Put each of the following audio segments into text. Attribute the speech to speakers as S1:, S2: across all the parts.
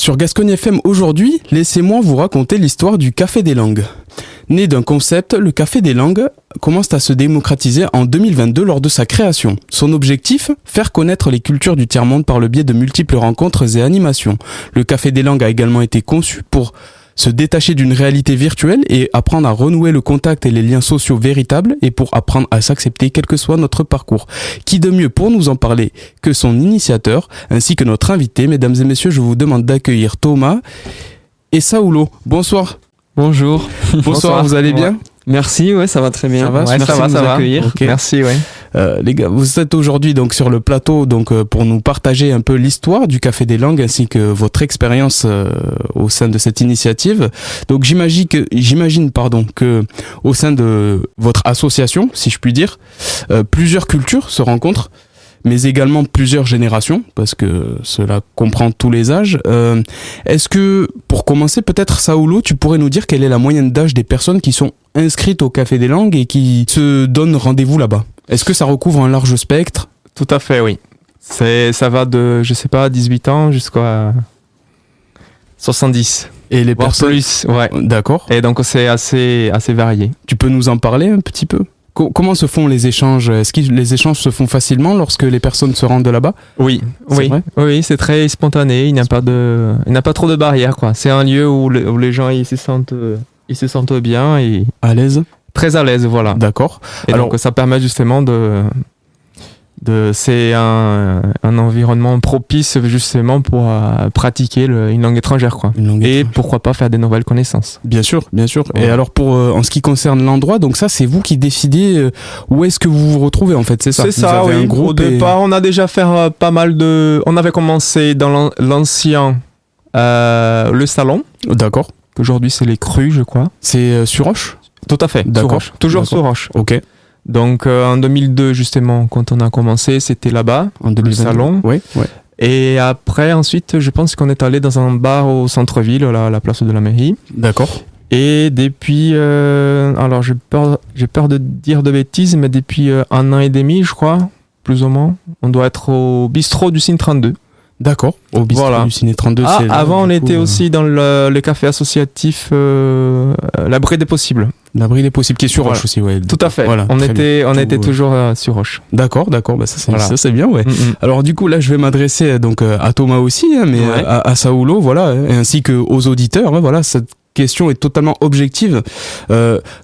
S1: Sur Gascogne FM aujourd'hui, laissez-moi vous raconter l'histoire du Café des Langues. Né d'un concept, le Café des Langues commence à se démocratiser en 2022 lors de sa création. Son objectif, faire connaître les cultures du tiers-monde par le biais de multiples rencontres et animations. Le Café des Langues a également été conçu pour se détacher d'une réalité virtuelle et apprendre à renouer le contact et les liens sociaux véritables et pour apprendre à s'accepter quel que soit notre parcours. Qui de mieux pour nous en parler que son initiateur ainsi que notre invité. Mesdames et messieurs, je vous demande d'accueillir Thomas et Saoulo. Bonsoir.
S2: Bonjour.
S1: Bonsoir, vous allez bien ?
S2: Merci, ouais, ça va très bien.
S1: Ça va,
S2: merci de nous accueillir.
S1: Okay.
S2: Merci, ouais.
S1: Les gars, vous êtes aujourd'hui donc sur le plateau pour nous partager un peu l'histoire du Café des Langues ainsi que votre expérience au sein de cette initiative. Donc j'imagine que au sein de votre association, si je puis dire, plusieurs cultures se rencontrent, mais également plusieurs générations, parce que cela comprend tous les âges. Est-ce que, pour commencer, peut-être, Saoulo, tu pourrais nous dire quelle est la moyenne d'âge des personnes qui sont inscrites au Café des Langues et qui se donnent rendez-vous là-bas ? Est-ce que ça recouvre un large spectre ?
S2: Tout à fait, oui. Ça va de, 18 ans jusqu'à 70.
S1: Et les personnes...
S2: plus, ouais.
S1: D'accord.
S2: Et donc, c'est assez varié.
S1: Tu peux nous en parler un petit peu ? Comment se font les échanges ? Est-ce que les échanges se font facilement lorsque les personnes se rendent de là-bas ?
S2: Oui, c'est très spontané. Il n'y a pas trop de barrières, quoi. C'est un lieu où les gens ils se sentent bien et
S1: à l'aise.
S2: Très à l'aise, voilà.
S1: D'accord.
S2: Et alors, donc ça permet justement c'est un environnement propice justement pour pratiquer une langue étrangère, quoi. Pourquoi pas faire des nouvelles connaissances.
S1: Bien sûr. Ouais. Et alors en ce qui concerne l'endroit, donc ça c'est vous qui décidez où est-ce que vous vous retrouvez en fait, c'est ça ?
S2: C'est ça, oui. Un groupe au départ, on a déjà fait pas mal de... On avait commencé dans l'ancien le salon.
S1: D'accord.
S2: Aujourd'hui c'est les crues, je crois.
S1: C'est sur Roche ?
S2: Tout à fait.
S1: D'accord.
S2: Toujours sur Roche.
S1: Ok.
S2: Donc en 2002 justement, quand on a commencé, c'était là-bas,
S1: en 2020,
S2: le salon.
S1: Ouais.
S2: Et après, ensuite, je pense qu'on est allé dans un bar au centre-ville, à la place de la mairie.
S1: D'accord.
S2: Et depuis, alors j'ai peur de dire de bêtises, mais depuis 1 an et demi, je crois, plus ou moins, on doit être au bistrot du Cine 32.
S1: D'accord. Au bistrot du Cine 32.
S2: Avant, on était aussi dans le café associatif L'Abri des Possibles.
S1: L'Abri des Possibles qui est sur Roche aussi, ouais.
S2: Tout à fait. Voilà, on était toujours sur Roche.
S1: D'accord. Bah ça c'est bien, ouais. Alors du coup là, je vais m'adresser donc à Thomas aussi, hein, mais à Saoulo, voilà, ainsi que aux auditeurs, hein, voilà. Cette question est totalement objective.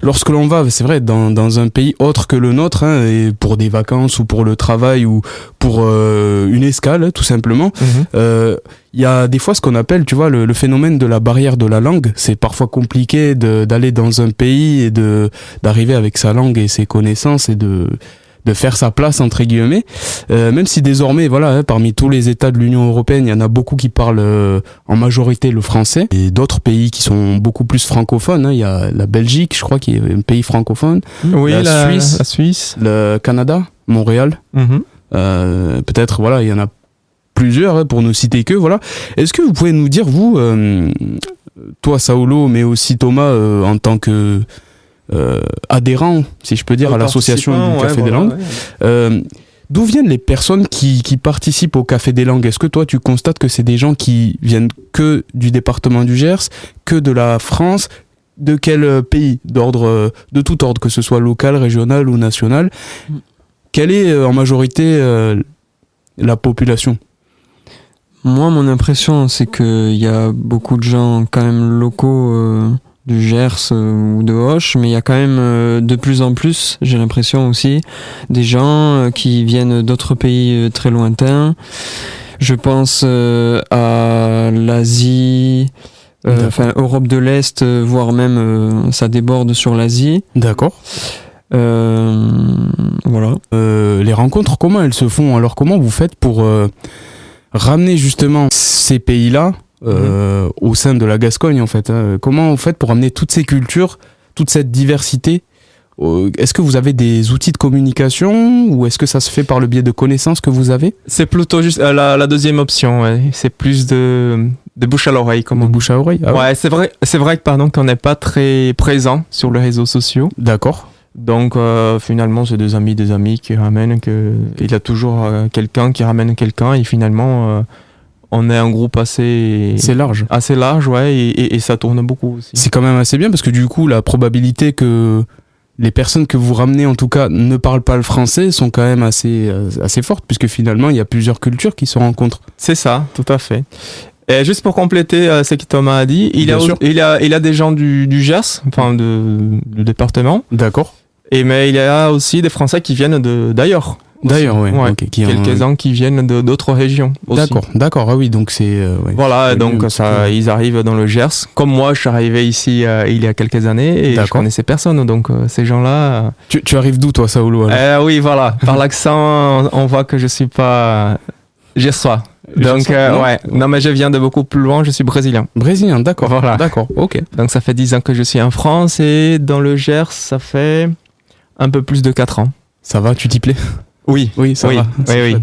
S1: Lorsque l'on va, c'est vrai, dans un pays autre que le nôtre, hein, et pour des vacances ou pour le travail ou pour une escale, tout simplement, il y a des fois ce qu'on appelle, tu vois, le phénomène de la barrière de la langue. C'est parfois compliqué d'aller dans un pays et d'arriver avec sa langue et ses connaissances et de faire sa place entre guillemets, même si désormais voilà, hein, parmi tous les États de l'Union européenne, il y en a beaucoup qui parlent en majorité le français, et d'autres pays qui sont beaucoup plus francophones, hein. Il y a la Belgique, je crois, qui est un pays francophone, la Suisse, le Canada, Montréal, peut-être, voilà, il y en a plusieurs, hein, pour ne citer que, voilà. Est-ce que vous pouvez nous dire, vous, toi Saoulo, mais aussi Thomas, en tant que adhérent, si je peux dire, à l'association du Café des Langues. D'où viennent les personnes qui participent au Café des Langues ? Est-ce que toi, tu constates que c'est des gens qui viennent que du département du Gers, que de la France ? De quel pays ? De tout ordre, que ce soit local, régional ou national. Quelle est en majorité la population ?
S3: Moi, mon impression, c'est qu'il y a beaucoup de gens quand même locaux du Gers ou de Auch, mais il y a quand même de plus en plus, j'ai l'impression aussi, des gens qui viennent d'autres pays très lointains. Je pense à l'Asie, Europe de l'Est, voire même ça déborde sur l'Asie.
S1: D'accord.
S3: Voilà.
S1: Les rencontres, comment elles se font ? Alors comment vous faites pour ramener justement ces pays-là au sein de la Gascogne, en fait, hein. Comment vous faites pour amener toutes ces cultures, toute cette diversité ? Est-ce que vous avez des outils de communication ou est-ce que ça se fait par le biais de connaissances que vous avez ?
S2: C'est plutôt juste la deuxième option, ouais. C'est plus de bouche à l'oreille.
S1: De bouche à oreille, ah
S2: ouais, c'est vrai que qu'on n'est pas très présent sur les réseaux sociaux.
S1: D'accord.
S2: Donc finalement c'est des amis qui ramènent, il y a toujours quelqu'un qui ramène quelqu'un et finalement on est un groupe assez large, ouais, et ça tourne beaucoup aussi.
S1: C'est quand même assez bien parce que du coup, la probabilité que les personnes que vous ramenez, en tout cas, ne parlent pas le français sont quand même assez fortes, puisque finalement, il y a plusieurs cultures qui se rencontrent.
S2: C'est ça, tout à fait. Et juste pour compléter ce que Thomas a dit, il a des gens du Gers, enfin du département.
S1: D'accord.
S2: Mais il y a aussi des Français qui viennent d'ailleurs.
S1: D'ailleurs, ouais.
S2: Okay, quelques-uns qui viennent d'autres régions aussi.
S1: D'accord. Ah oui, donc c'est...
S2: voilà, donc ils arrivent dans le Gers. Comme moi, je suis arrivé ici il y a quelques années et je connaissais personne. Donc ces gens-là...
S1: Tu arrives d'où, toi, Saulo?
S2: Oui, voilà. Par l'accent, on voit que je suis pas gersois. Donc, ouais. Non, mais je viens de beaucoup plus loin, je suis brésilien.
S1: Brésilien, d'accord.
S2: Voilà.
S1: D'accord, ok.
S2: Donc ça fait 10 ans que je suis en France et dans le Gers, ça fait un peu plus de 4 ans.
S1: Ça va, tu t'y plais?
S2: Oui,
S1: ça va.
S2: Oui.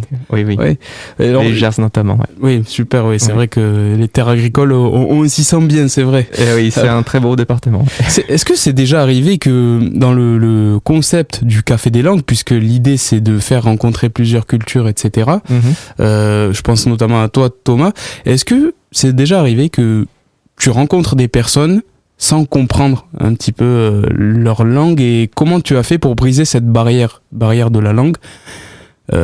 S2: Alors, les Gers notamment. Ouais.
S1: Oui, super. Oui, c'est vrai que les terres agricoles on s'y sent bien, c'est vrai.
S2: Et oui, c'est un très beau département.
S1: Est-ce que c'est déjà arrivé que dans le concept du Café des Langues, puisque l'idée c'est de faire rencontrer plusieurs cultures, etc. Je pense notamment à toi, Thomas. Est-ce que c'est déjà arrivé que tu rencontres des personnes sans comprendre un petit peu leur langue, et comment tu as fait pour briser cette barrière de la langue? Tu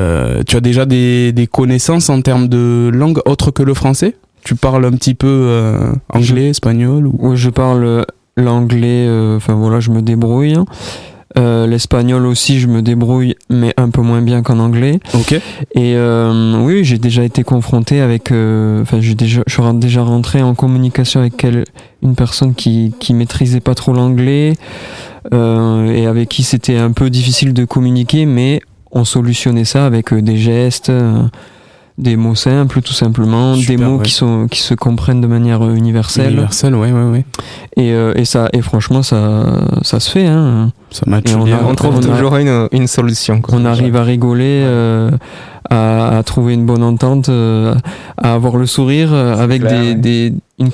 S1: as déjà des connaissances en termes de langue autre que le français? Tu parles un petit peu anglais, espagnol ou...
S3: Oui, je parle l'anglais, je me débrouille. L'espagnol aussi, je me débrouille, mais un peu moins bien qu'en anglais.
S1: Ok.
S3: Et oui, j'ai déjà été confronté avec... je suis déjà rentré en communication avec une personne qui maîtrisait pas trop l'anglais et avec qui c'était un peu difficile de communiquer, mais on solutionnait ça avec des gestes... des mots simples, tout simplement. Super, des mots qui se comprennent de manière universelle.
S1: Ouais.
S3: Et franchement, ça se fait, hein.
S1: Ça match bien.
S2: On trouve toujours une solution.
S3: On arrive à rigoler, à trouver une bonne entente, à avoir le sourire avec une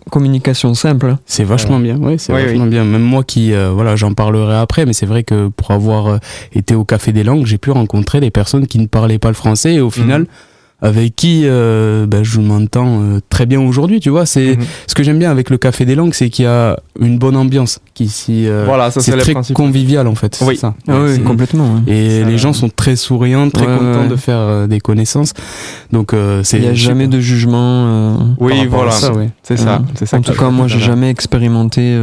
S3: communication simple.
S1: C'est vachement bien, vachement bien. Même moi qui, j'en parlerai après, mais c'est vrai que pour avoir été au Café des Langues, j'ai pu rencontrer des personnes qui ne parlaient pas le français et au final, avec qui je m'entends très bien aujourd'hui, tu vois. C'est ce que j'aime bien avec le Café des Langues, c'est qu'il y a une bonne ambiance, c'est très convivial en fait.
S2: Oui,
S1: c'est ça.
S3: Oui, complètement.
S1: Et les gens sont très souriants, très contents de faire des connaissances. Donc
S3: il n'y a jamais de jugement.
S2: Oui, voilà. C'est ça.
S3: En tout cas, moi, j'ai jamais expérimenté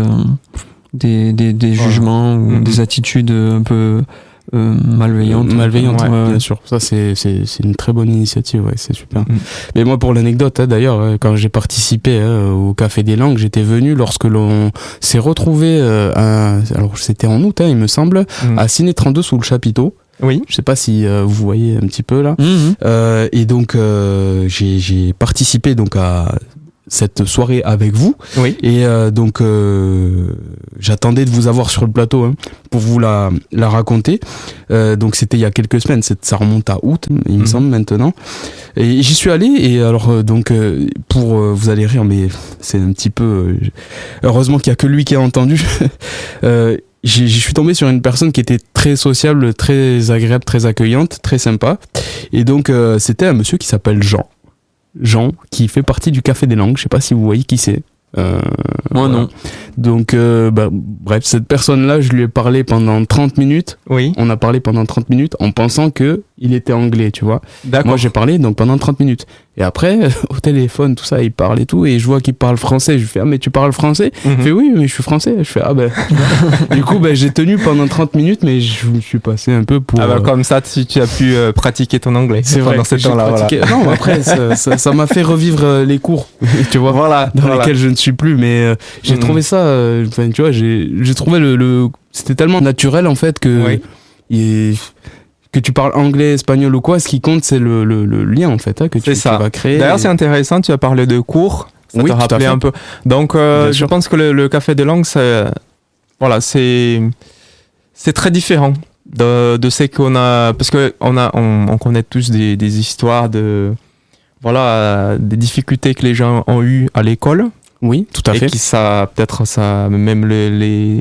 S3: des jugements ou des attitudes un peu malveillantes,
S1: bien sûr. Ça c'est une très bonne initiative, c'est super. Mais moi, pour l'anecdote, d'ailleurs, quand j'ai participé au Café des Langues, j'étais venu lorsque l'on s'est retrouvé alors c'était en août, il me semble, à Ciné 32 sous le chapiteau.
S2: Oui.
S1: Je sais pas si vous voyez un petit peu là. Et donc j'ai participé donc à cette soirée avec vous.
S2: Oui.
S1: Et donc j'attendais de vous avoir sur le plateau pour vous la raconter. Donc c'était il y a quelques semaines, ça remonte à août, il me semble maintenant. Et j'y suis allé, et alors vous allez rire, mais c'est un petit peu heureusement qu'il y a que lui qui a entendu. Je suis tombé sur une personne qui était très sociable, très agréable, très accueillante, très sympa. Et donc c'était un monsieur qui s'appelle Jean, qui fait partie du Café des Langues. Je sais pas si vous voyez qui c'est.
S3: Moi non.
S1: Donc bref, cette personne-là, je lui ai parlé pendant 30 minutes.
S2: Oui.
S1: On a parlé pendant 30 minutes en pensant que il était anglais, tu vois.
S2: D'accord.
S1: Moi j'ai parlé donc pendant 30 minutes. Et après, au téléphone, tout ça, il parle et tout, et je vois qu'il parle français. Je lui fais, mais tu parles français? Il fait, oui, mais je suis français. Je fais, du coup, j'ai tenu pendant 30 minutes, mais je me suis passé un peu pour...
S2: comme ça, tu as pu pratiquer ton anglais.
S1: C'est vrai,
S2: pendant ce temps-là. Voilà.
S1: Non, après, ça m'a fait revivre les cours, tu vois, dans lesquels je ne suis plus, mais j'ai trouvé ça, tu vois, j'ai trouvé c'était tellement naturel, en fait, que... que tu parles anglais, espagnol ou quoi, ce qui compte, c'est le lien, en fait, que tu vas créer.
S2: D'ailleurs, c'est intéressant, tu as parlé de cours, ça te rappelait un peu. Donc, je pense que le Café des Langues, c'est très différent de ce qu'on a, parce que on connaît tous des histoires des difficultés que les gens ont eues à l'école.
S1: Oui, tout à fait.
S2: Et qui ça même les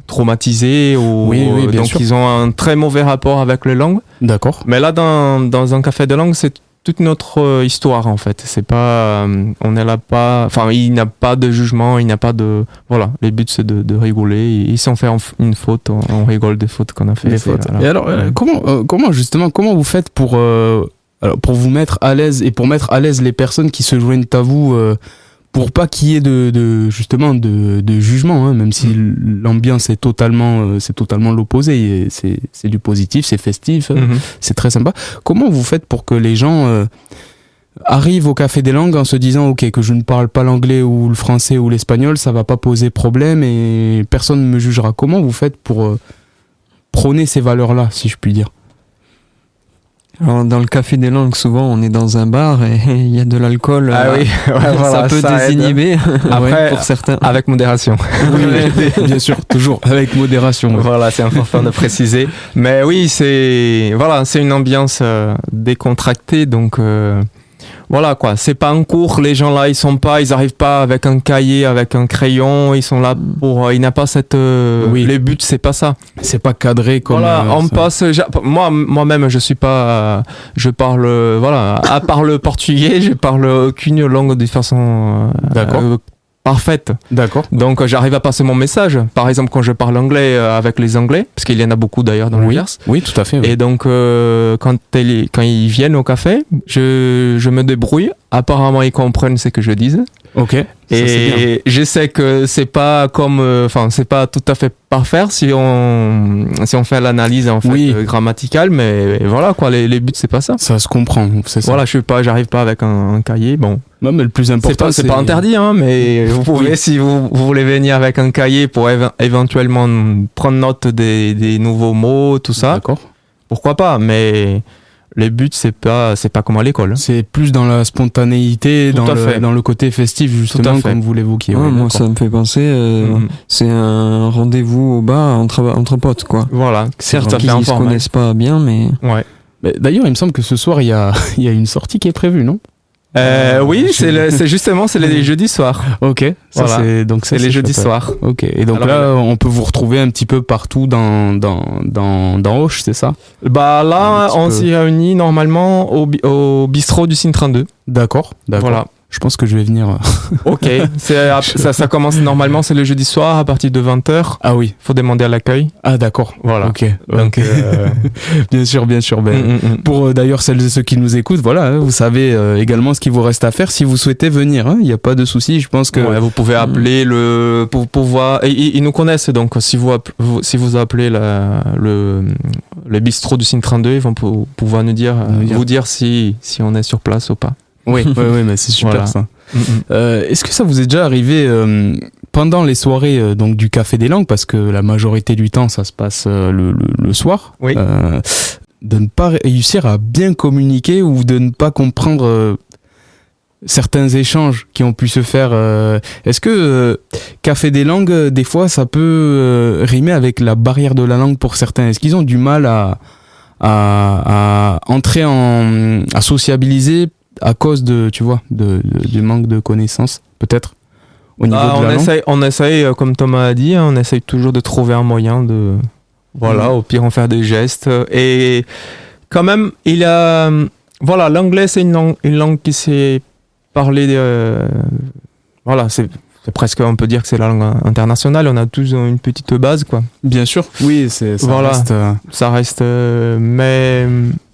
S2: traumatisés ou
S1: bien
S2: donc
S1: sûr.
S2: ils ont un très mauvais rapport avec les langues.
S1: D'accord.
S2: Mais là dans un café de langue, c'est toute notre histoire en fait. C'est pas, on est là pas, enfin il n'y a pas de jugement, il n'y a pas de, voilà. Le but c'est de rigoler. Et si on fait une faute, on rigole des fautes qu'on a fait.
S1: Et alors comment vous faites pour vous mettre à l'aise et pour mettre à l'aise les personnes qui se joignent à vous, pour pas qu'il y ait de jugement, hein, même si l'ambiance est totalement l'opposé. C'est du positif, c'est festif, c'est très sympa. Comment vous faites pour que les gens arrivent au Café des Langues en se disant ok, que je ne parle pas l'anglais ou le français ou l'espagnol, ça va pas poser problème et personne ne me jugera? Comment vous faites pour prôner ces valeurs-là, si je puis dire?
S3: Alors, dans le Café des Langues, souvent, on est dans un bar et il y a de l'alcool.
S2: Ah oui,
S3: ça peut désinhiber
S2: après,
S3: pour certains.
S2: Avec modération.
S1: Oui, bien sûr, toujours avec modération.
S2: Voilà, c'est important de préciser. Mais oui, c'est une ambiance décontractée, donc voilà quoi. C'est pas un cours, les gens là, ils arrivent pas avec un cahier, avec un crayon, ils sont là pour, il n'y a pas cette, les buts, c'est pas ça.
S1: C'est pas cadré comme.
S2: Voilà, on passe. Moi-même, je suis pas, je parle, à part le portugais, je parle aucune langue de façon parfaite.
S1: D'accord.
S2: Donc j'arrive à passer mon message. Par exemple, quand je parle anglais avec les Anglais, parce qu'il y en a beaucoup d'ailleurs dans le Gers.
S1: Oui, tout à fait. Oui.
S2: Et donc quand ils viennent au café, je me débrouille. Apparemment, ils comprennent ce que je dis.
S1: Ok.
S2: Et je sais que c'est pas c'est pas tout à fait parfait si on fait l'analyse en fait grammaticale, mais voilà quoi, les buts c'est pas ça.
S1: Ça se comprend, c'est ça.
S2: Voilà, j'arrive pas avec un cahier, bon.
S1: Non, mais le plus important,
S2: c'est pas interdit, hein, mais vous pouvez, si vous voulez venir avec un cahier pour éventuellement prendre note des nouveaux mots, tout ça.
S1: D'accord.
S2: Pourquoi pas, mais les buts, c'est pas comme à l'école.
S1: C'est plus dans la spontanéité, dans le côté festif, justement, comme vous l'évoquiez.
S3: Ouais, moi, ça me fait penser, c'est un rendez-vous au bar entre potes, quoi.
S2: Voilà.
S3: Certes, ils se connaissent pas bien, mais...
S2: Ouais.
S1: D'ailleurs, il me semble que ce soir, il y a une sortie qui est prévue, non?
S2: Oui, c'est justement les jeudis soirs.
S1: Ok,
S2: voilà. C'est les jeudis soirs.
S1: Ok, et donc là, on peut vous retrouver un petit peu partout dans Auch, c'est ça?
S2: Bah là, on s'y réunit normalement au bistrot du Cine 32.
S1: D'accord.
S2: Voilà.
S1: Je pense que je vais venir.
S2: Ok, ça commence normalement, c'est le jeudi soir à partir de 20h.
S1: Ah oui.
S2: Faut demander à l'accueil.
S1: Ah d'accord.
S2: Voilà.
S1: Ok. Donc, bien sûr. Pour d'ailleurs celles et ceux qui nous écoutent, voilà, vous savez également ce qu'il vous reste à faire si vous souhaitez venir. Il n'y a pas de souci. Je pense que
S2: vous pouvez appeler pour pouvoir. Ils nous connaissent, donc si vous appelez le bistrot du Cine 32, ils vont pouvoir vous dire si on est sur place ou pas.
S1: Oui, mais c'est super ça. Est-ce que ça vous est déjà arrivé pendant les soirées donc du Café des Langues, parce que la majorité du temps ça se passe le soir, de ne pas réussir à bien communiquer ou de ne pas comprendre certains échanges qui ont pu se faire? Est-ce que Café des Langues, des fois, ça peut rimer avec la barrière de la langue pour certains? Est-ce qu'ils ont du mal à entrer à sociabiliser à cause du manque de connaissances, peut-être, au niveau de la langue?
S2: On essaye, comme Thomas a dit, on essaye toujours de trouver un moyen de... Voilà, au pire, on fait des gestes. Et quand même, l'anglais, c'est une langue qui s'est parlée... c'est presque, on peut dire que c'est la langue internationale. On a tous une petite base, quoi.
S1: Bien sûr. Oui,
S2: ça reste... mais...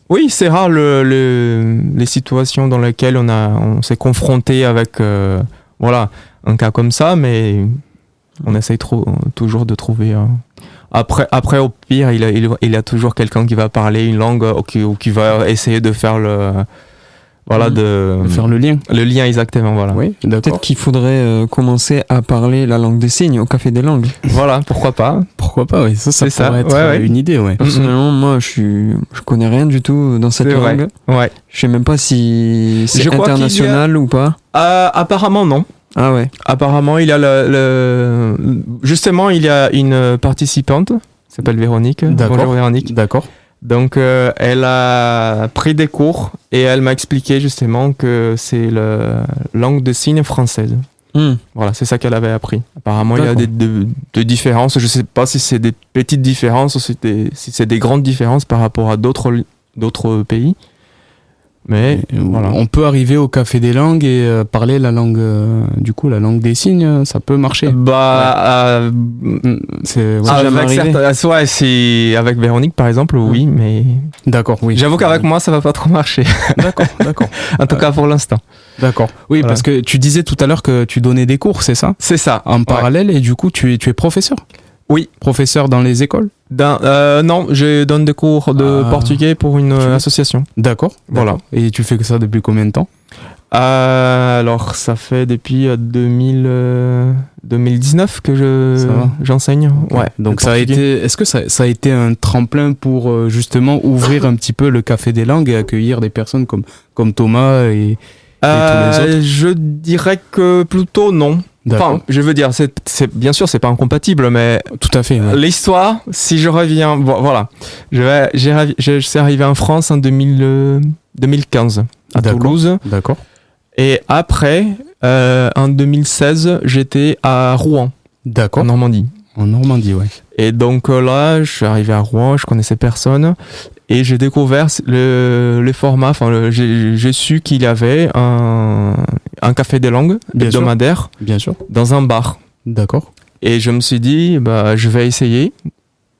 S2: Oui, c'est rare les situations dans lesquelles on s'est confronté avec un cas comme ça, mais on essaye toujours de trouver. Après, au pire, il y a toujours quelqu'un qui va parler une langue ou qui va essayer de faire
S1: de faire le lien.
S2: Le lien, exactement, voilà.
S1: Oui, d'accord.
S3: Peut-être qu'il faudrait commencer à parler la langue des signes au Café des Langues.
S2: Voilà, pourquoi pas.
S1: Pourquoi pas, oui. Ça pourrait être une idée, ouais.
S3: Personnellement, moi, je connais rien du tout dans cette langue.
S2: Ouais.
S3: Je sais même pas si c'est international ou pas.
S2: Apparemment, non.
S3: Ah ouais.
S2: Apparemment, il y a justement, il y a une participante, qui s'appelle Véronique.
S1: D'accord.
S2: Bonjour Véronique.
S1: D'accord.
S2: Donc, elle a pris des cours et elle m'a expliqué justement que c'est la langue de signes française. Voilà, c'est ça qu'elle avait appris. Apparemment, il y a des différences. Je ne sais pas si c'est des petites différences ou si c'est des grandes différences par rapport à d'autres pays. Mais voilà.
S1: On peut arriver au Café des Langues et parler la langue, la langue des signes, ça peut marcher.
S2: C'est avec Véronique par exemple, oui, mais.
S1: D'accord, oui.
S2: J'avoue qu'avec moi, ça va pas trop marcher.
S1: D'accord.
S2: En tout cas pour l'instant.
S1: D'accord. Oui, parce que tu disais tout à l'heure que tu donnais des cours, c'est ça ?
S2: C'est ça.
S1: En parallèle, et du coup, tu es professeur ?
S2: Oui.
S1: Professeur dans les écoles ?
S2: Non, je donne des cours de portugais pour une association.
S1: D'accord. Voilà. Et tu fais que ça depuis combien de temps ?
S2: Alors, ça fait depuis 2019 que j'enseigne.
S1: Okay. Ouais. Donc est-ce que ça a été un tremplin pour justement ouvrir un petit peu le Café des Langues et accueillir des personnes comme Thomas et tous les autres ?
S2: Je dirais que plutôt non. Enfin, je veux dire, bien sûr, c'est pas incompatible, mais
S1: tout à fait. Ouais.
S2: L'histoire, si je reviens, voilà, je suis arrivé en France en 2015 à Toulouse.
S1: D'accord.
S2: Et après, en 2016, j'étais à Rouen.
S1: D'accord.
S2: En Normandie.
S1: En Normandie, ouais.
S2: Et donc là, je suis arrivé à Rouen, je connaissais personne. Et j'ai découvert le format, j'ai su qu'il y avait un Café des Langues hebdomadaire.
S1: Bien sûr.
S2: Dans un bar.
S1: D'accord.
S2: Et je me suis dit, je vais essayer.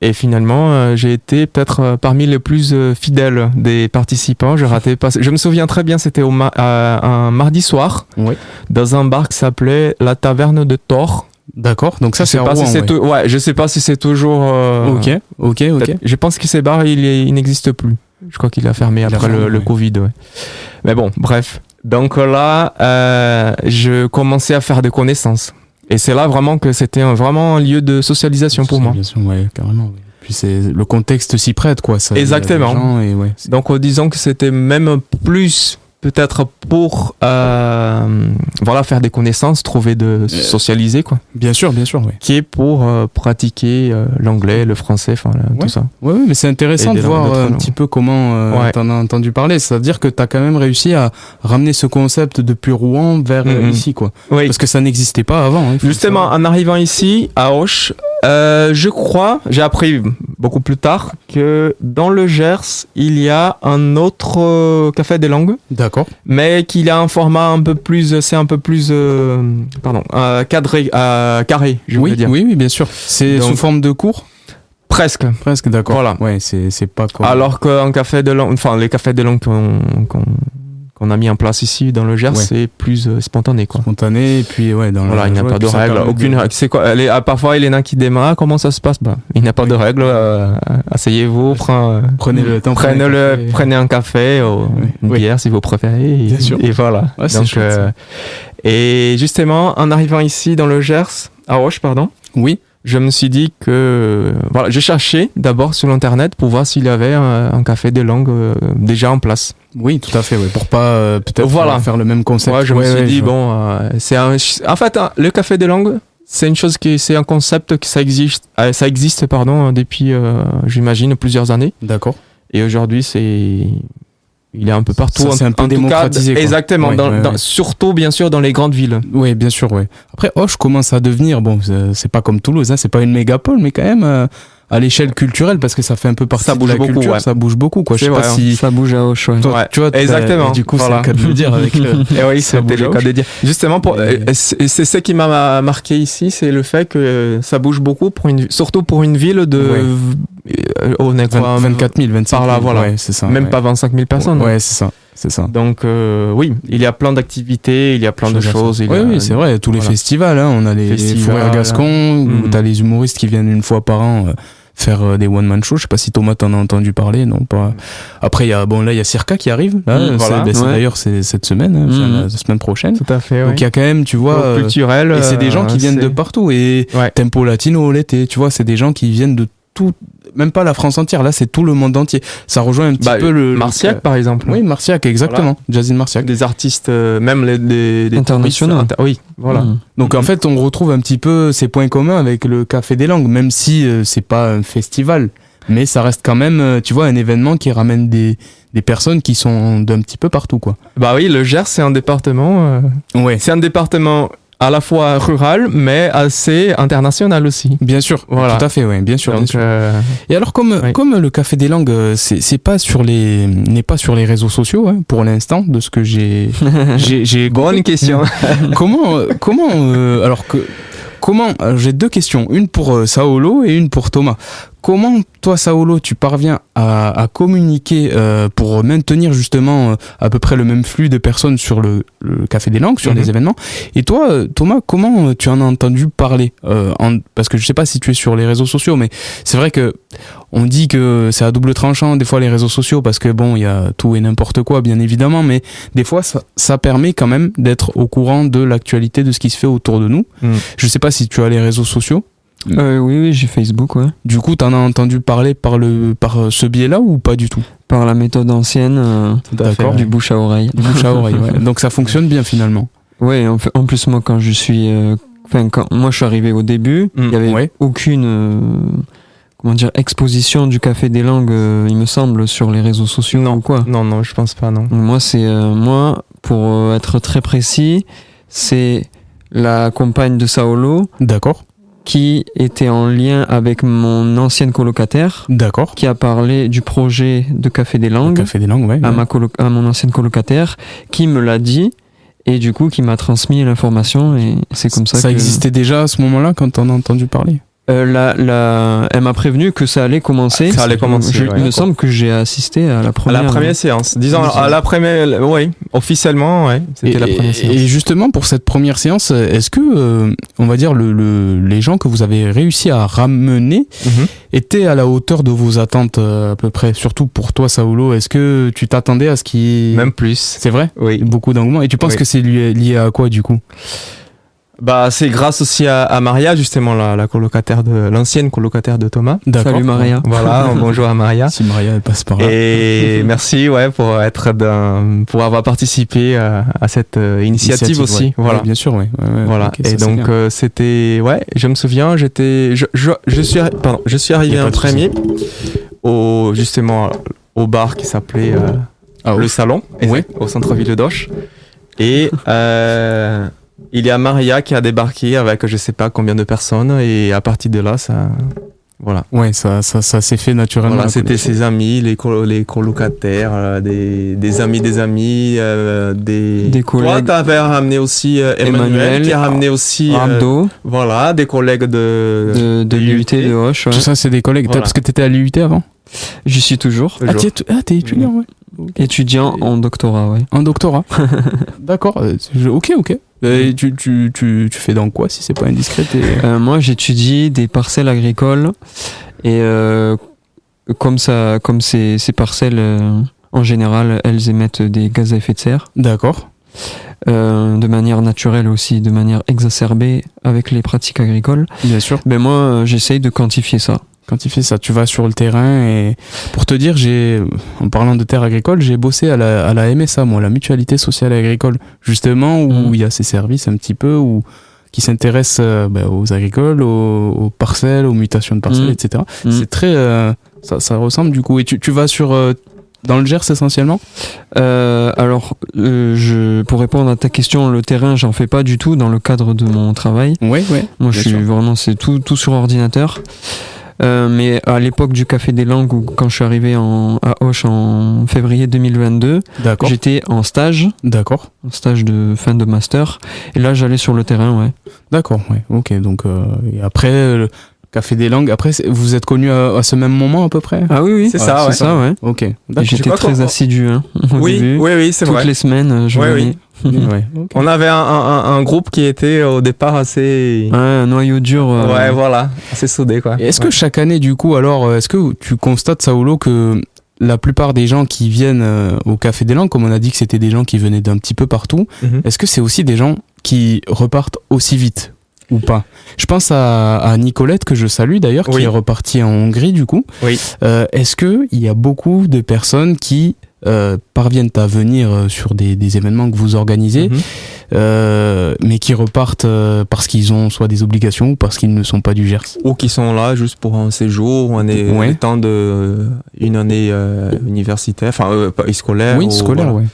S2: Et finalement, j'ai été peut-être parmi les plus fidèles des participants. Je me souviens très bien, c'était un mardi soir, dans un bar qui s'appelait La Taverne de Thor.
S1: D'accord, donc ça c'est à Rouen,
S2: je sais pas si c'est toujours...
S1: Ok.
S2: Je pense que ces bars, il n'existe plus. Je crois qu'il a fermé après le Covid. Ouais. Mais bon, bref. Donc là, je commençais à faire des connaissances. Et c'est là vraiment que c'était vraiment un lieu de socialisation pour moi.
S1: Ouais, carrément. Oui. Puis le contexte s'y prête, quoi. Ça,
S2: exactement. Donc disons que c'était même plus... peut-être pour faire des connaissances, socialiser quoi.
S1: Bien sûr, oui.
S2: Qui est pour pratiquer l'anglais, le français, tout ça.
S1: Oui, mais c'est intéressant de voir un petit peu comment t'en as entendu parler. C'est-à-dire que t'as quand même réussi à ramener ce concept depuis Rouen vers ici, quoi.
S2: Oui.
S1: Parce que ça n'existait pas avant.
S2: Justement, en arrivant ici, à Auch, je crois, j'ai appris beaucoup plus tard que dans le Gers, il y a un autre Café des Langues.
S1: D'accord.
S2: Mais qu'il a un format un peu plus, cadré, carré, je veux dire.
S1: Oui, bien sûr. C'est sous forme de cours ?
S2: Presque,
S1: d'accord.
S2: Voilà.
S1: Ouais, c'est pas comme...
S2: Alors qu'un Café des Langues, les cafés des langues qu'on a mis en place ici dans le Gers, c'est plus spontané, quoi.
S1: Spontané, et puis il
S2: n'y a pas de règles, c'est quoi, parfois il y en a qui démarrent, comment ça se passe? Il n'y a pas de règles, asseyez-vous,
S1: prenez le temps,
S2: prenez un café, une bière si vous préférez,
S1: bien sûr.
S2: Et voilà.
S1: Ouais, donc,
S2: et justement, en arrivant ici dans le Gers, à Auch,
S1: oui.
S2: Je me suis dit que... j'ai cherché d'abord sur l'internet pour voir s'il y avait un Café des Langues déjà en place.
S1: Oui, tout à fait, pour pas peut-être faire le même concept.
S2: Ouais, je me suis dit, en fait, le Café des Langues, c'est un concept que ça existe depuis, j'imagine, plusieurs années.
S1: D'accord.
S2: Et aujourd'hui, il est un peu partout.
S1: C'est un peu démocratisé.
S2: Exactement, surtout bien sûr dans les grandes villes.
S1: Oui, bien sûr, oui. Après, Auch commence à devenir, c'est pas comme Toulouse, c'est pas une mégapole, mais quand même à l'échelle culturelle, parce que ça fait un peu partie de la culture, ça bouge beaucoup, quoi. Je sais pas si
S3: ça bouge à Auch,
S1: tu vois,
S2: exactement.
S1: Du coup, c'est le cas de le dire avec le.
S2: Et oui, c'était le cas de dire. Justement, c'est ce qui m'a marqué ici, c'est le fait que ça bouge beaucoup surtout pour une ville de.
S1: On est 24 000, 25 000.
S2: Par là, voilà.
S1: Ouais, c'est ça.
S2: Même pas 25 000 personnes.
S1: Ouais, c'est ça.
S2: Donc, oui, il y a plein d'activités, il y a plein de choses.
S1: Oui, c'est vrai, tous les festivals, hein. On a les Fourrures Gascons, où t'as les humoristes qui viennent une fois par an faire des one-man shows. Je sais pas si Thomas t'en a entendu parler, non pas. Après, il y a Circa qui arrive, là. D'ailleurs, c'est cette semaine, la semaine prochaine.
S2: Tout à fait,
S1: donc il y a quand même, tu vois,
S2: culturel.
S1: Et c'est des gens qui viennent de partout. Et Tempo Latino l'été, tu vois, c'est des gens qui viennent de tout, même pas la France entière, là c'est tout le monde entier. Ça rejoint un petit peu le
S2: Marciac par exemple.
S1: Oui, Marciac, exactement. Voilà. Jazz in Marciac.
S2: Des artistes, même les
S3: internationaux.
S2: Oui, voilà.
S1: Donc en fait, on retrouve un petit peu ces points communs avec le Café des Langues, même si c'est pas un festival, mais ça reste quand même, tu vois, un événement qui ramène des personnes qui sont d'un petit peu partout, quoi.
S2: Bah oui, le Gers c'est un département. C'est un département à la fois rural, mais assez international aussi.
S1: Bien sûr, voilà. Tout à fait, oui, bien sûr.
S2: Donc,
S1: bien sûr. Et alors, comme le Café des Langues, n'est pas sur les réseaux sociaux, hein, pour l'instant, de ce que j'ai
S2: Bonne question.
S1: Comment j'ai deux questions, une pour Saolo et une pour Thomas. Comment, toi, Saolo, tu parviens à communiquer pour maintenir justement à peu près le même flux de personnes sur le Café des Langues, sur les événements? Et toi, Thomas, comment tu en as entendu parler parce que je sais pas si tu es sur les réseaux sociaux, mais c'est vrai que on dit que c'est à double tranchant des fois les réseaux sociaux, parce que bon, il y a tout et n'importe quoi, bien évidemment, mais des fois ça permet quand même d'être au courant de l'actualité, de ce qui se fait autour de nous. Je sais pas si tu as les réseaux sociaux.
S3: Oui, j'ai Facebook, ouais.
S1: Du coup, t'en as entendu parler par ce biais-là ou pas du tout?
S3: Par la méthode ancienne,
S1: d'accord,
S3: du bouche à oreille.
S1: Du bouche à oreille, ouais. Donc ça fonctionne bien finalement.
S3: Ouais, en plus moi quand je suis, quand moi je suis arrivé au début, il y avait aucune exposition du Café des Langues, il me semble, sur les réseaux sociaux.
S2: Non,
S3: ou quoi.
S2: Non, je pense pas, non.
S3: Moi pour être très précis, c'est la compagne de Saolo.
S1: D'accord.
S3: Qui était en lien avec mon ancienne colocataire.
S1: D'accord.
S3: Qui a parlé du projet de Café des Langues.
S1: Café des Langues, ouais.
S3: À mon ancienne colocataire, qui me l'a dit, et du coup, qui m'a transmis l'information, et c'est comme ça que...
S1: Ça existait déjà à ce moment-là, quand on a entendu parler?
S3: Elle m'a prévenu que ça allait commencer.
S2: Ça allait commencer.
S3: Il me semble que j'ai assisté à la première
S2: séance. Disons, à la première, oui, officiellement, c'était la première séance.
S1: Et justement, pour cette première séance, est-ce que, on va dire, les gens que vous avez réussi à ramener étaient à la hauteur de vos attentes, à peu près? Surtout pour toi, Saolo, est-ce que tu t'attendais à ce qui...
S2: Même plus.
S1: C'est vrai?
S2: Oui.
S1: Beaucoup d'engouement. Et tu penses que c'est lié à quoi, du coup?
S2: Bah, c'est grâce aussi à Maria, justement, l'ancienne colocataire de Thomas.
S3: D'accord. Salut Maria.
S2: Voilà, bonjour à Maria.
S1: Si Maria elle passe par là.
S2: Et merci, pour avoir participé à cette initiative aussi.
S1: Ouais.
S2: Voilà.
S1: Ouais, bien sûr, ouais.
S2: Voilà.
S1: Okay,
S2: et donc, c'était, je me souviens, je suis arrivé en premier justement, au bar qui s'appelait, le Salon, au centre-ville d'Auch. Et, il y a Maria qui a débarqué avec je sais pas combien de personnes, et à partir de là, ça... Voilà.
S1: Ouais, ça s'est fait naturellement.
S2: Voilà, c'était ses amis, les colocataires, des amis, des
S3: collègues.
S2: Toi, t'avais ramené aussi Emmanuel, qui a ramené aussi
S3: Abdo.
S2: Voilà, des collègues de
S3: l'UT de Auch. Ouais.
S1: Tout ça, c'est des collègues.
S2: Voilà.
S1: Parce que t'étais à l'UT avant?
S3: J'y suis toujours.
S1: T'es étudiant, ouais.
S3: Okay. Étudiant en doctorat, ouais.
S1: En doctorat. D'accord. Ok. Et tu fais dans quoi, si c'est pas indiscret?
S3: Moi, j'étudie des parcelles agricoles, et comme ces parcelles, en général, elles émettent des gaz à effet de serre.
S1: D'accord.
S3: De manière naturelle aussi, de manière exacerbée avec les pratiques agricoles.
S1: Bien sûr.
S3: Ben moi, j'essaye de quantifier ça.
S1: Tu vas sur le terrain, et pour te dire, en parlant de terres agricoles, j'ai bossé à la MSA, moi, la Mutualité Sociale Agricole, justement, où il y a ces services un petit peu, qui s'intéressent aux agricoles, aux parcelles, aux mutations de parcelles, etc. C'est très... ça ressemble du coup. Et tu vas dans le Gers essentiellement?
S3: Alors, pour répondre à ta question, le terrain, j'en fais pas du tout dans le cadre de mon travail.
S1: Ouais.
S3: Moi, c'est tout sur ordinateur. Mais à l'époque du Café des Langues, ou quand je suis arrivé à Auch en février 2022, j'étais en stage.
S1: D'accord.
S3: En stage de fin de master. Et là, j'allais sur le terrain, ouais.
S1: D'accord, ouais. Ok, donc et après le Café des Langues. Après, vous êtes connus à ce même moment à peu près?
S3: Ah oui.
S2: C'est ça, ouais.
S1: Ok.
S3: Et j'étais très assidu, au début.
S2: Oui, c'est vrai.
S3: Toutes les semaines, je venais.
S1: Ouais, okay.
S2: On avait un groupe qui était au départ assez...
S3: un noyau dur.
S2: Ouais, voilà, assez soudé, quoi.
S1: Et est-ce que chaque année, du coup, alors, est-ce que tu constates, Saolo, que la plupart des gens qui viennent au Café des Langues, comme on a dit que c'était des gens qui venaient d'un petit peu partout, est-ce que c'est aussi des gens qui repartent aussi vite ou pas? Je pense à Nicolette, que je salue d'ailleurs, qui est repartie en Hongrie, du coup.
S2: Oui.
S1: Est-ce qu'il y a beaucoup de personnes qui parviennent à venir sur des événements que vous organisez, mais qui repartent parce qu'ils ont soit des obligations ou parce qu'ils ne sont pas du Gers,
S2: ou qui sont là juste pour un séjour, ou une année universitaire, scolaire.
S1: Oui, scolaire,
S2: voilà.
S1: ouais.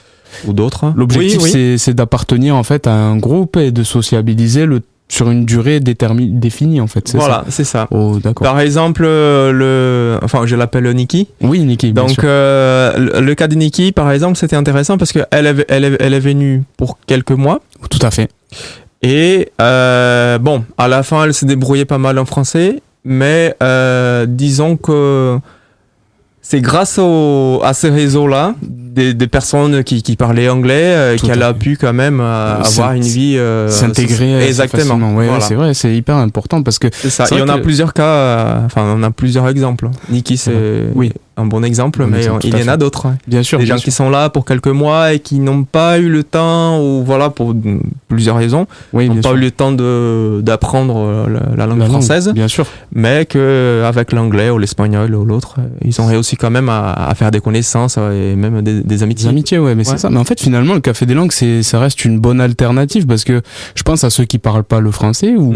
S2: ou d'autres.
S1: L'objectif, c'est d'appartenir en fait à un groupe et de sociabiliser sur une durée définie en fait.
S2: C'est ça.
S1: Oh, d'accord.
S2: Par exemple, je l'appelle Nikki.
S1: Oui, Nikki. Bien sûr.
S2: Le cas de Nikki, par exemple, c'était intéressant parce que elle est venue pour quelques mois.
S1: Tout à fait.
S2: Et à la fin, elle s'est débrouillée pas mal en français, mais disons que c'est grâce à ces réseaux-là, des personnes qui parlaient anglais, qu'elle a pu quand même avoir une vie...
S1: s'intégrer
S2: exactement.
S1: Ouais, voilà. C'est vrai, c'est hyper important parce que...
S2: C'est ça, et on a plusieurs cas, on a plusieurs exemples. Nikki, c'est un bon exemple, mais il y en a d'autres.
S1: Bien sûr.
S2: Des gens qui sont là pour quelques mois et qui n'ont pas eu le temps, ou voilà, pour plusieurs raisons, n'ont pas eu le temps d'apprendre la langue française.
S1: Bien sûr.
S2: Mais qu'avec l'anglais ou l'espagnol ou l'autre, ils ont réussi quand même à faire des connaissances et même des amitiés.
S1: Des amitiés, ouais, mais c'est ça. Mais en fait, finalement, le Café des Langues, ça reste une bonne alternative parce que je pense à ceux qui parlent pas le français ou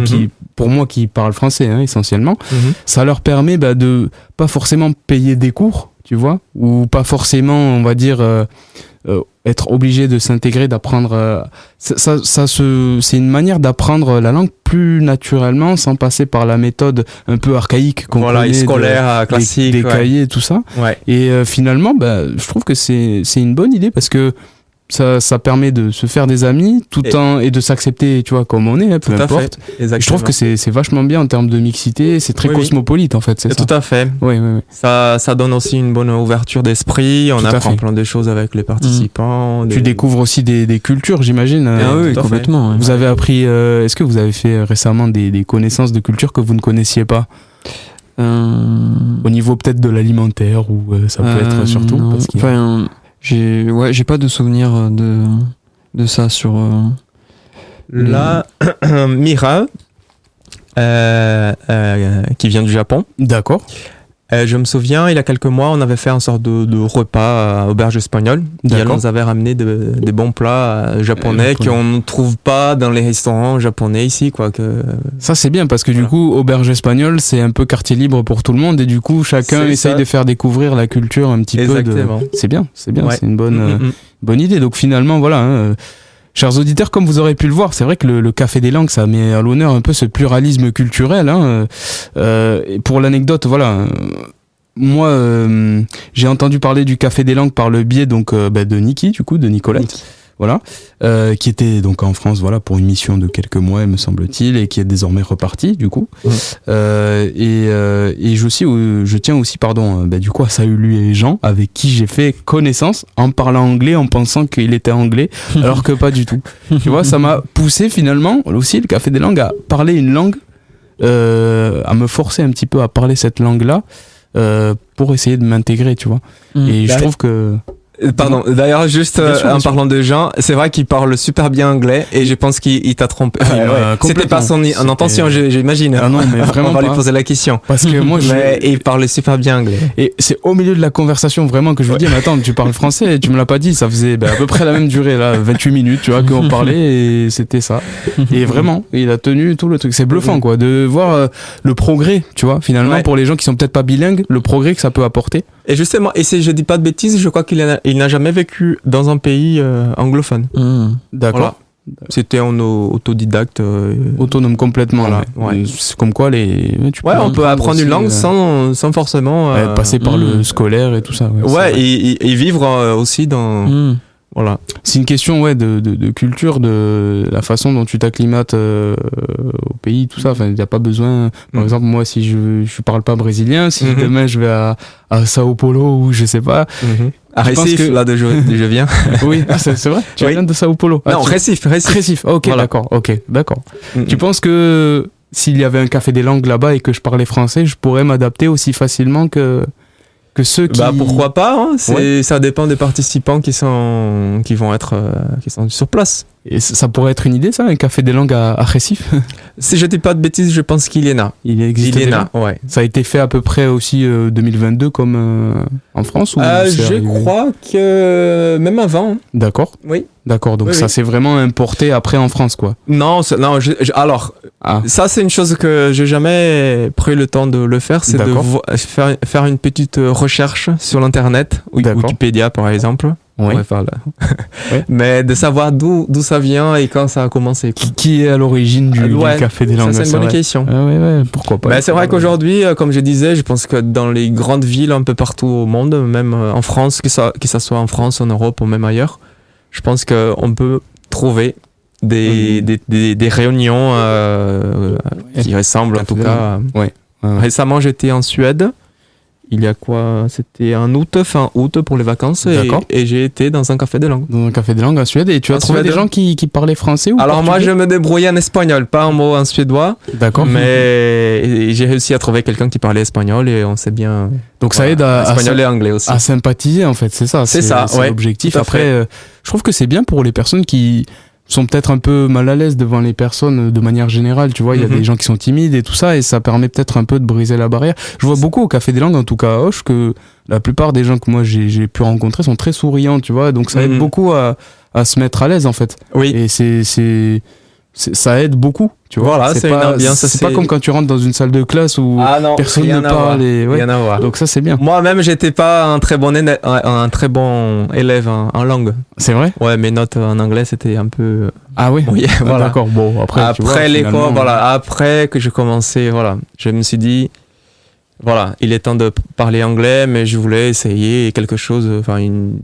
S1: qui parlent français, essentiellement. Ça leur permet de pas forcément payer des cours, tu vois, ou pas forcément, on va dire, être obligé de s'intégrer, d'apprendre. C'est une manière d'apprendre la langue plus naturellement, sans passer par la méthode un peu archaïque qu'on connaît,
S2: scolaire, classique,
S1: des cahiers, tout ça.
S2: Ouais.
S1: Et finalement, je trouve que c'est une bonne idée parce que ça permet de se faire des amis et de s'accepter, tu vois, comme on est, peu importe. Je trouve que c'est vachement bien en termes de mixité, c'est très cosmopolite en fait, c'est ça.
S2: Tout à fait.
S1: Oui.
S2: Ça donne aussi une bonne ouverture d'esprit, on apprend plein de choses avec les participants.
S1: Tu découvres aussi des cultures, j'imagine.
S3: Oui, complètement.
S1: Vous avez appris, est-ce que vous avez fait récemment des connaissances de cultures que vous ne connaissiez pas au niveau peut-être de l'alimentaire ou ça peut être surtout
S3: non. J'ai pas de souvenir de ça sur...
S2: Là, Mira, qui vient du Japon.
S1: D'accord.
S2: Je me souviens, il y a quelques mois, on avait fait une sorte de repas à auberge espagnole. Et elle nous avait ramené des bons plats japonais qu'on ne trouve pas dans les restaurants japonais ici, quoi.
S1: Ça, c'est bien parce que du coup, auberge espagnole, c'est un peu quartier libre pour tout le monde et du coup, chacun essaye de faire découvrir la culture un petit peu. C'est bien, c'est une bonne idée. Donc finalement, voilà. Chers auditeurs, comme vous aurez pu le voir, c'est vrai que le Café des Langues, ça met à l'honneur un peu ce pluralisme culturel. Et pour l'anecdote, voilà, moi, j'ai entendu parler du Café des Langues par le biais de Nikki, du coup, de Nicolette. Voilà, qui était donc en France, voilà, pour une mission de quelques mois, me semble-t-il, et qui est désormais reparti, du coup. Et je tiens aussi, du coup, à saluer Jean, avec qui j'ai fait connaissance en parlant anglais, en pensant qu'il était anglais, alors que pas du tout. Tu vois, ça m'a poussé finalement, aussi, le Café des Langues, à parler une langue, à me forcer un petit peu à parler cette langue-là, pour essayer de m'intégrer, tu vois. Et je trouve que...
S2: Pardon, d'ailleurs, juste en parlant de Jean, c'est vrai qu'il parle super bien anglais et je pense qu'il t'a trompé. C'était pas son intention, j'imagine.
S1: Ah non, mais vraiment
S2: on va lui poser la question.
S1: Parce que moi,
S2: il parle super bien anglais.
S1: Et c'est au milieu de la conversation vraiment que je lui dis, mais attends, tu parles français et tu me l'as pas dit, ça faisait à peu près la même durée, là, 28 minutes, tu vois, qu'on parlait et c'était ça. Et vraiment, il a tenu tout le truc. C'est bluffant, quoi, de voir le progrès, tu vois, finalement, pour les gens qui sont peut-être pas bilingues, le progrès que ça peut apporter.
S2: Et justement, et si je dis pas de bêtises, je crois qu'il n'a jamais vécu dans un pays anglophone.
S1: D'accord.
S2: Voilà. C'était en autodidacte.
S1: Autonome complètement, là.
S2: Ouais.
S1: C'est comme quoi
S2: on peut apprendre aussi, une langue sans forcément...
S1: passer par le scolaire et tout ça.
S2: Et vivre aussi dans... Voilà.
S1: C'est une question de culture, de la façon dont tu t'acclimates au pays, tout ça. Enfin, il n'y a pas besoin. Par exemple, moi, si je parle pas brésilien, si demain je vais à Sao Paulo ou je sais pas.
S2: À Recife, là de je viens.
S1: Oui, c'est vrai. Tu viens de Sao Paulo.
S2: Non, Recife.
S1: Ok, voilà. D'accord. Tu penses que s'il y avait un Café des Langues là-bas et que je parlais français, je pourrais m'adapter aussi facilement que ceux qui...
S2: pourquoi pas, ça dépend des participants qui sont sur place.
S1: Et ça pourrait être une idée, ça, un Café des Langues à Recife?
S2: Si je dis pas de bêtises, je pense qu'il y en a.
S1: Il existe déjà.
S2: Ouais.
S1: Ça a été fait à peu près aussi 2022 comme en France ou
S2: je crois que même avant.
S1: D'accord.
S2: Oui.
S1: D'accord, donc ça s'est vraiment importé après en France, quoi.
S2: Non, alors, ça c'est une chose que j'ai jamais pris le temps de le faire, c'est de faire une petite recherche sur l'internet, Wikipédia par exemple.
S1: Oui.
S2: Mais de savoir d'où ça vient et quand ça a commencé.
S1: Qui est à l'origine du Café des Langues?
S2: Ça, c'est une bonne question.
S1: Pourquoi pas.
S2: Mais c'est vrai qu'aujourd'hui, comme je disais, je pense que dans les grandes villes un peu partout au monde, même en France, que ça soit en France, en Europe ou même ailleurs, je pense qu'on peut trouver des réunions qui ressemblent en tout cas. Récemment, j'étais en Suède. Il y a quoi? C'était fin août pour les vacances. Et j'ai été dans un café des langues.
S1: Dans un café des langues en Suède. Et tu as trouvé des gens qui parlaient français ou
S2: Alors
S1: portugais?
S2: moi, je me débrouillais en espagnol, pas un mot en suédois.
S1: D'accord.
S2: Mais j'ai réussi à trouver quelqu'un qui parlait espagnol et on s'est bien...
S1: Donc ça aide
S2: espagnol et anglais aussi.
S1: À sympathiser, en fait, c'est ça.
S2: C'est
S1: l'objectif. Après, je trouve que c'est bien pour les personnes qui sont peut-être un peu mal à l'aise devant les personnes de manière générale, tu vois, il y a des gens qui sont timides et tout ça, et ça permet peut-être un peu de briser la barrière. Je vois beaucoup au Café des Langues, en tout cas à Auch, que la plupart des gens que moi j'ai pu rencontrer sont très souriants, tu vois, donc ça aide beaucoup à se mettre à l'aise, en fait.
S2: Oui.
S1: Et ça aide beaucoup, tu vois.
S2: Voilà, c'est une ambiance.
S1: C'est pas comme quand tu rentres dans une salle de classe où personne ne parle.
S2: Rien à voir.
S1: Donc ça, c'est bien.
S2: Moi-même, j'étais pas un très bon élève en langue.
S1: C'est vrai?
S2: Ouais, mes notes en anglais, c'était un peu...
S1: Ah oui?
S2: Voilà.
S1: D'accord, bon, après
S2: l'école, après que j'ai commencé, je me suis dit, il est temps de parler anglais, mais je voulais essayer quelque chose, une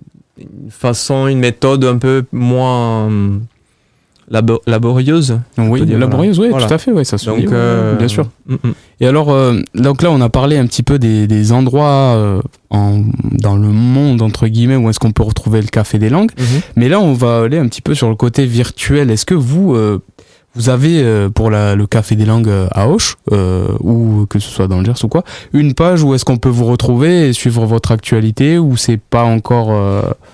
S2: façon, une méthode un peu moins... laborieuse.
S1: Oui, laborieuse, oui, tout à fait, ça se dit, bien sûr. Et alors, donc là, on a parlé un petit peu des endroits dans le monde, entre guillemets, où est-ce qu'on peut retrouver le Café des Langues. Mais là, on va aller un petit peu sur le côté virtuel. Est-ce que vous avez, pour le Café des Langues à Auch, ou que ce soit dans le Gers ou quoi, une page où est-ce qu'on peut vous retrouver et suivre votre actualité, ou c'est pas encore...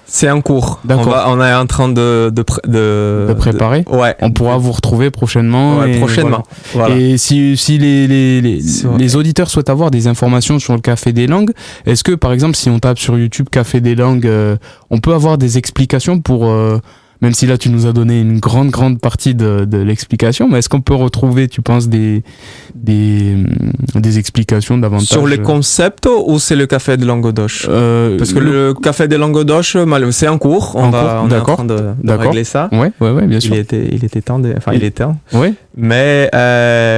S2: C'est en cours.
S1: D'accord.
S2: On est en train de
S1: préparer. On pourra vous retrouver prochainement.
S2: Prochainement.
S1: Voilà. Et si les auditeurs souhaitent avoir des informations sur le Café des Langues, est-ce que, par exemple, si on tape sur YouTube Café des Langues, on peut avoir des explications pour... même si là tu nous as donné une grande partie de l'explication, mais est-ce qu'on peut retrouver, tu penses, des explications davantage
S2: sur les concepts, ou c'est le Café des Langues d'Auch? Parce que le Café des Langues d'Auch, c'est en cours. On est en train de régler ça.
S1: Ouais, bien sûr.
S2: Il était temps. Il est temps.
S1: Ouais.
S2: Mais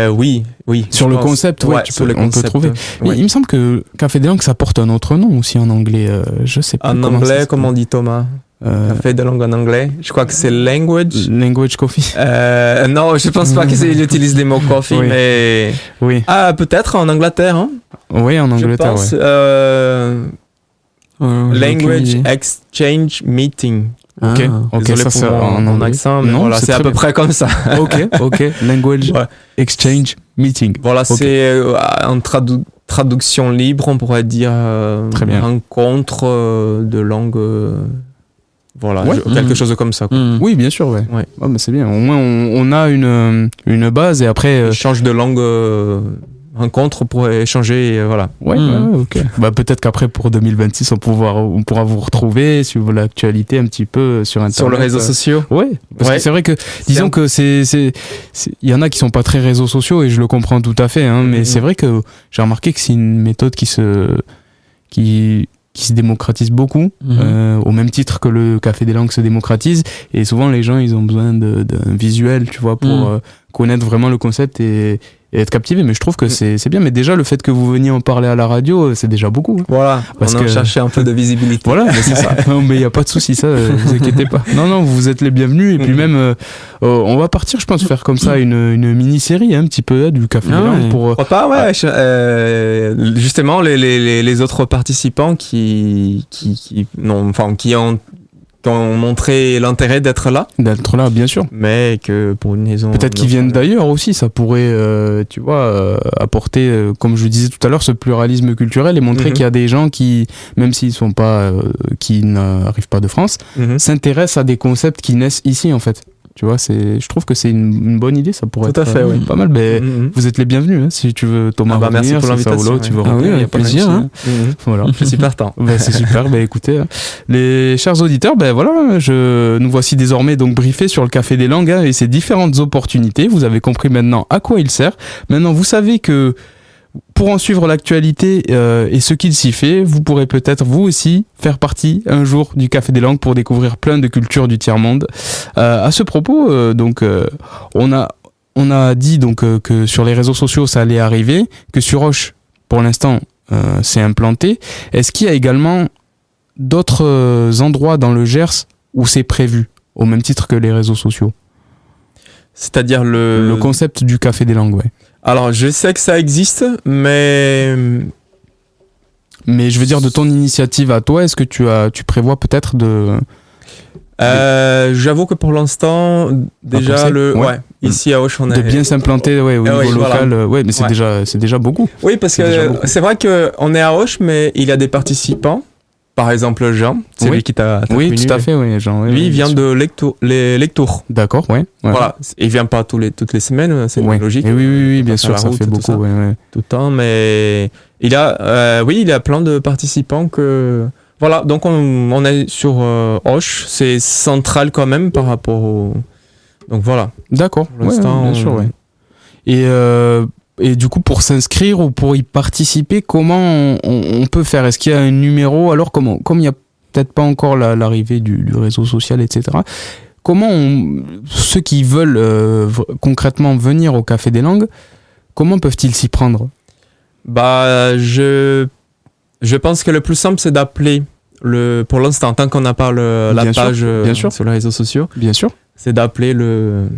S2: oui.
S1: Sur le concept, on peut trouver. Mais il me semble que Café des Langues, ça porte un autre nom aussi en anglais. Je sais pas.
S2: En anglais, comment on dit, Thomas? Café de langue en anglais. Je crois que c'est
S1: Language Coffee.
S2: Non, je pense pas qu'ils utilisent les mots coffee, mais...
S1: Oui.
S2: Ah, peut-être en Angleterre, hein?
S1: Oui, en Angleterre,
S2: je pense, Language Exchange Meeting.
S1: Ok,
S2: désolé
S1: ça
S2: pour mon accent, mais
S1: non,
S2: c'est à peu près comme ça.
S1: Ok. Language Exchange Meeting.
S2: Voilà, c'est en traduction libre, on pourrait dire
S1: très bien.
S2: Rencontre de langue... quelque chose comme ça.
S1: Oui, bien sûr, ouais. Mais c'est bien. Au moins, on a une base et après...
S2: Échange de langue, rencontre pour échanger, voilà.
S1: Ok. Peut-être qu'après, pour 2026, on pourra vous retrouver, suivre l'actualité un petit peu sur Internet.
S2: Sur les réseaux sociaux.
S1: Parce que c'est vrai que, disons que il y en a qui sont pas très réseaux sociaux et je le comprends tout à fait, hein, mais c'est vrai que j'ai remarqué que c'est une méthode qui se démocratise beaucoup, au même titre que le Café des Langues se démocratise, et souvent les gens ils ont besoin d'un visuel, tu vois, pour connaître vraiment le concept et être captivé. Mais je trouve que c'est bien, mais déjà le fait que vous veniez en parler à la radio, c'est déjà beaucoup, hein.
S2: Voilà, parce on a cherché un peu de visibilité.
S1: Voilà, mais c'est ça. Non, mais il n'y a pas de souci, ça, vous inquiétez pas. Non, vous êtes les bienvenus, et puis même on va partir, je pense, faire comme ça une mini-série, un petit peu du Café des Langues pour...
S2: Pourquoi pas, justement, les autres participants qui ont montré l'intérêt d'être là.
S1: Bien sûr.
S2: Mais que pour une raison...
S1: Peut-être qu'ils viennent d'ailleurs aussi, ça pourrait, apporter, comme je le disais tout à l'heure, ce pluralisme culturel et montrer qu'il y a des gens qui, même s'ils sont pas, qui n'arrivent pas de France, s'intéressent à des concepts qui naissent ici, en fait. Tu vois, je trouve que c'est une bonne idée, ça pourrait être pas mal. Mais vous êtes les bienvenus, hein, si tu veux, Thomas.
S2: Merci pour l'invitation.
S1: Tu veux
S3: avec plaisir. Hein.
S2: Voilà. Je suis partant.
S1: C'est super. Écoutez, les chers auditeurs, nous voici désormais donc briefés sur le Café des Langues et ses différentes opportunités. Vous avez compris maintenant à quoi il sert. Maintenant, vous savez que Pour en suivre l'actualité et ce qu'il s'y fait, vous pourrez peut-être vous aussi faire partie un jour du Café des Langues pour découvrir plein de cultures du tiers-monde. À ce propos, on a dit donc que sur les réseaux sociaux ça allait arriver, que sur Auch pour l'instant c'est implanté. Est-ce qu'il y a également d'autres endroits dans le Gers où c'est prévu, au même titre que les réseaux sociaux?
S2: C'est-à-dire
S1: le concept du Café des Langues, ouais.
S2: Alors, je sais que ça existe, mais
S1: je veux dire, de ton initiative à toi, est-ce que tu prévois peut-être de...
S2: J'avoue que pour l'instant, déjà, ici à Auch, on
S1: de bien s'implanter au niveau local,
S2: voilà.
S1: Mais c'est déjà beaucoup.
S2: Oui, parce que c'est vrai qu'on est à Auch, mais il y a des participants. Par exemple, Jean, c'est lui qui t'a
S1: oui,
S2: connu.
S1: Tout à fait, oui, Jean.
S2: Lui, il vient de les Lectours.
S1: D'accord, ouais.
S2: Voilà, il vient pas toutes les semaines, c'est logique.
S1: Et oui, bien sûr, ça fait beaucoup, tout
S2: le temps, mais il a plein de participants que... Voilà, donc on est sur Auch, c'est central quand même par rapport au... Donc voilà.
S1: D'accord,
S2: pour l'instant,
S1: bien sûr, ouais. Et du coup, pour s'inscrire ou pour y participer, comment on peut faire? Est-ce qu'il y a un numéro? Alors, comme il n'y a peut-être pas encore l'arrivée du réseau social, etc., comment ceux qui veulent concrètement venir au Café des Langues, comment peuvent-ils s'y prendre?
S2: Je pense que le plus simple, c'est d'appeler, pour l'instant, tant qu'on n'a pas la page sur les réseaux sociaux,
S1: bien sûr,
S2: c'est d'appeler le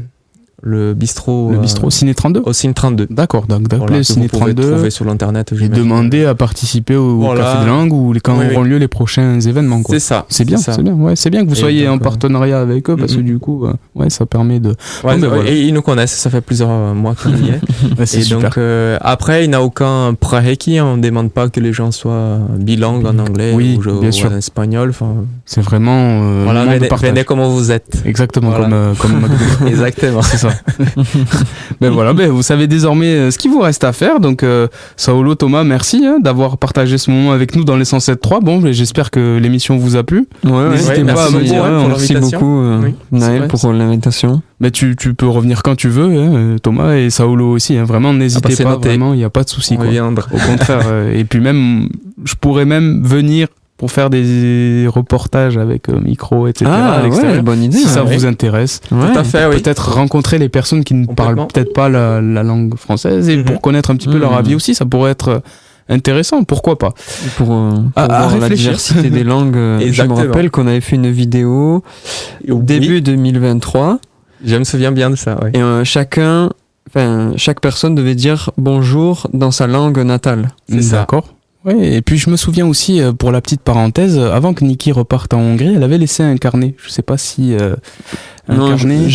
S2: bistrot
S1: Ciné 32
S2: au Ciné 32.
S1: D'accord, donc d'appeler Ciné 32
S2: vous pouvez trouver sur l'internet
S1: et demander à participer au Café des Langues ou quand auront lieu les prochains événements, quoi.
S2: C'est ça.
S1: C'est bien. Ouais, c'est bien que vous soyez en partenariat avec eux parce que du coup ça permet de
S2: et ils nous connaissent, ça fait plusieurs mois qu'on y est.
S1: C'est
S2: et
S1: super.
S2: Donc après il n'y a aucun prérequis, on ne demande pas que les gens soient bilingues en anglais ou en espagnol,
S1: c'est vraiment
S2: venez comme vous êtes.
S1: Exactement, comme McDo.
S2: Exactement.
S1: C'est ça. Vous savez désormais ce qu'il vous reste à faire. Donc Saulo, Thomas, merci d'avoir partagé ce moment avec nous dans les 107.3. Bon, j'espère que l'émission vous a plu. N'hésitez pas à me dire.
S3: Merci beaucoup Naël pour l'invitation.
S1: Mais tu peux revenir quand tu veux, Thomas et Saulo aussi. Vraiment, n'hésitez pas. Vraiment, il n'y a pas de souci. Au contraire. Et puis même, je pourrais même venir pour faire des reportages avec micro, etc. à l'extérieur.
S3: Bonne idée.
S1: Si ça vous intéresse.
S2: Tout à fait,
S1: peut-être rencontrer les personnes qui ne parlent peut-être pas la langue française et pour connaître un petit peu leur avis aussi, ça pourrait être intéressant, pourquoi pas.
S3: Pour voir la diversité des langues, je me rappelle qu'on avait fait une vidéo début 2023.
S2: Je me souviens bien de ça,
S3: Et chaque personne devait dire bonjour dans sa langue natale.
S1: C'est ça. D'accord. Oui, et puis je me souviens aussi, pour la petite parenthèse, avant que Niki reparte en Hongrie, elle avait laissé un carnet. Je sais pas si carnet.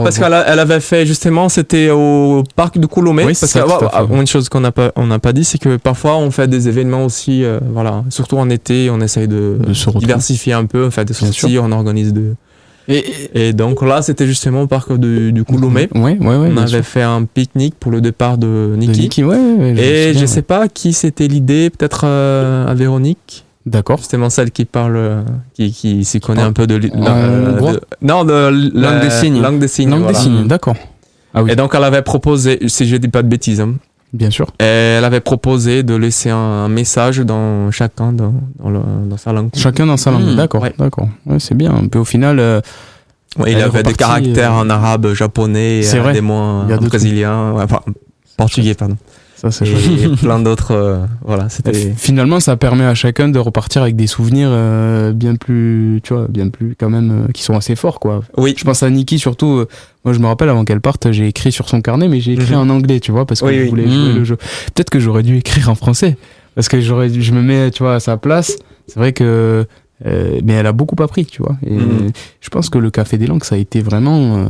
S2: Parce qu'elle avait fait justement, c'était au parc de Coulomé.
S1: Oui,
S2: parce que une chose qu'on n'a pas dit, c'est que parfois on fait des événements aussi, surtout en été, on essaye de se diversifier un peu, on fait des sorties, on organise Et donc là, c'était justement au parc du Coulomé. On avait fait un pique-nique pour le départ de Niki. Et je sais pas qui c'était l'idée, peut-être à Véronique.
S1: D'accord.
S2: Justement celle qui parle, qui s'y connaît un peu de
S3: langue des signes.
S2: Langue des signes,
S1: d'accord. Ah oui.
S2: Et donc elle avait proposé, si je dis pas de bêtises,
S1: bien sûr.
S2: Et elle avait proposé de laisser un message dans chacun dans sa langue.
S1: Chacun dans sa langue, d'accord. Ouais, c'est bien. Un peu au final.
S2: Il y avait des caractères en arabe, japonais, des mots en brésilien, portugais, pardon.
S1: Ça, c'est
S2: et plein d'autres.
S1: Finalement, ça permet à chacun de repartir avec des souvenirs bien plus quand même, qui sont assez forts, quoi.
S2: Oui.
S1: Je pense à Niki surtout. Moi, je me rappelle, avant qu'elle parte, j'ai écrit sur son carnet, mais j'ai écrit en anglais, tu vois, parce que je voulais jouer le jeu. Peut-être que j'aurais dû écrire en français, parce que je me mets, tu vois, à sa place. C'est vrai que. Mais elle a beaucoup appris, tu vois. Et je pense que le Café des Langues, ça a été vraiment.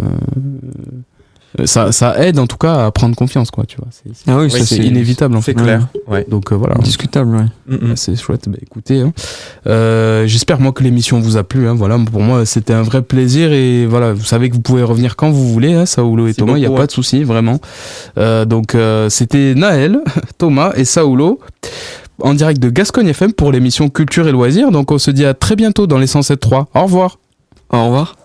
S1: Ça aide en tout cas à prendre confiance, quoi, tu vois. C'est inévitable, en fait.
S2: C'est clair.
S1: Donc voilà.
S3: Indiscutable,
S1: c'est chouette. Écoutez, j'espère moi que l'émission vous a plu. Voilà, pour moi c'était un vrai plaisir et voilà, vous savez que vous pouvez revenir quand vous voulez, Saulo et Thomas, il y a pas de souci, vraiment. Donc c'était Naël, Thomas et Saulo en direct de Gascogne FM pour l'émission Culture et Loisirs. Donc on se dit à très bientôt dans les 107.3. Au revoir.
S3: Au revoir.